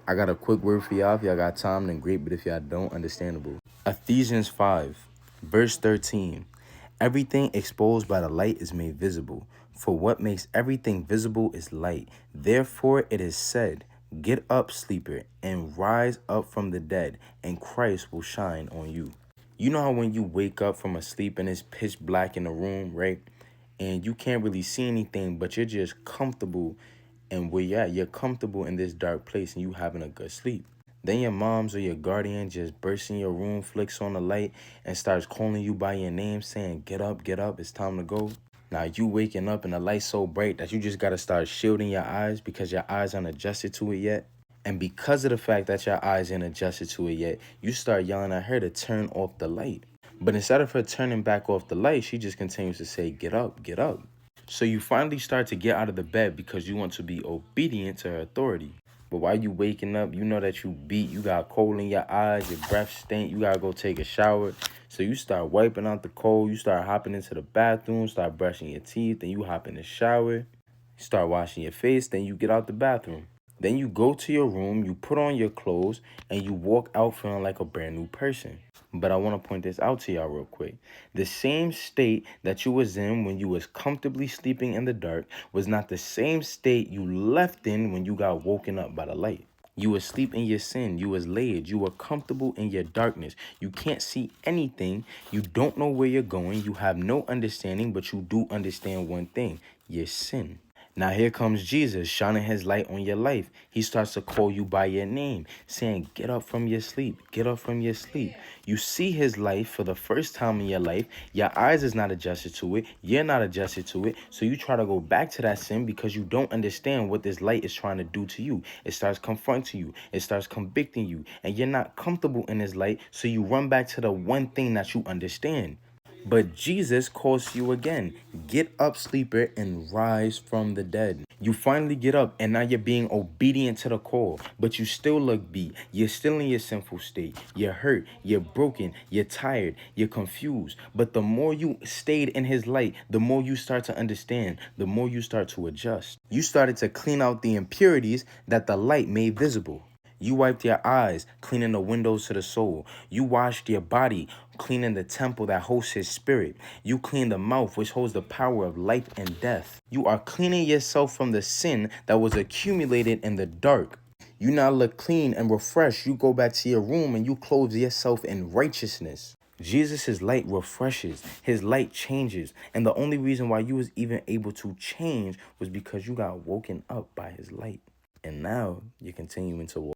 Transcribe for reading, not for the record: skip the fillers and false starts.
I got a quick word for y'all. If y'all got time, then great. But if y'all don't, understandable. Ephesians 5, verse 13. Everything exposed by the light is made visible. For what makes everything visible is light. Therefore it is said, get up, sleeper, and rise up from the dead, and Christ will shine on you. You know how when you wake up from a sleep and it's pitch black in the room, right? And you can't really see anything, but you're just comfortable. And where you're comfortable in this dark place and you having a good sleep. Then your moms or your guardian just bursts in your room, flicks on the light, and starts calling you by your name, saying, get up, it's time to go. Now you waking up and the light's so bright that you just gotta start shielding your eyes because your eyes aren't adjusted to it yet. And because of the fact that your eyes ain't adjusted to it yet, you start yelling at her to turn off the light. But instead of her turning back off the light, she just continues to say, get up, get up. So you finally start to get out of the bed because you want to be obedient to her authority. But while you waking up, you know that you beat, you got cold in your eyes, your breath stink, you gotta go take a shower. So you start wiping out the cold, you start hopping into the bathroom, start brushing your teeth, then you hop in the shower, start washing your face, then you get out the bathroom. Then you go to your room, you put on your clothes, and you walk out feeling like a brand new person. But I want to point this out to y'all real quick. The same state that you was in when you was comfortably sleeping in the dark was not the same state you left in when you got woken up by the light. You was asleep in your sin. You was laid. You were comfortable in your darkness. You can't see anything. You don't know where you're going. You have no understanding, but you do understand one thing, your sin. Now here comes Jesus shining his light on your life. He starts to call you by your name, saying, get up from your sleep, get up from your sleep. You see his light for the first time in your life. Your eyes is not adjusted to it. You're not adjusted to it. So you try to go back to that sin because you don't understand what this light is trying to do to you. It starts confronting you. It starts convicting you. And you're not comfortable in his light. So you run back to the one thing that you understand. But Jesus calls you again. Get up, sleeper, and rise from the dead. You finally get up, and now you're being obedient to the call. But you still look beat. You're still in your sinful state. You're hurt. You're broken. You're tired. You're confused. But the more you stayed in his light, the more you start to understand. The more you start to adjust. You started to clean out the impurities that the light made visible. You wiped your eyes, cleaning the windows to the soul. You washed your body, cleaning the temple that hosts his spirit. You clean the mouth, which holds the power of life and death. You are cleaning yourself from the sin that was accumulated in the dark. You now look clean and refreshed. You go back to your room and you clothe yourself in righteousness. Jesus' light refreshes, his light changes. And the only reason why you was even able to change was because you got woken up by his light. And now you're continuing to walk.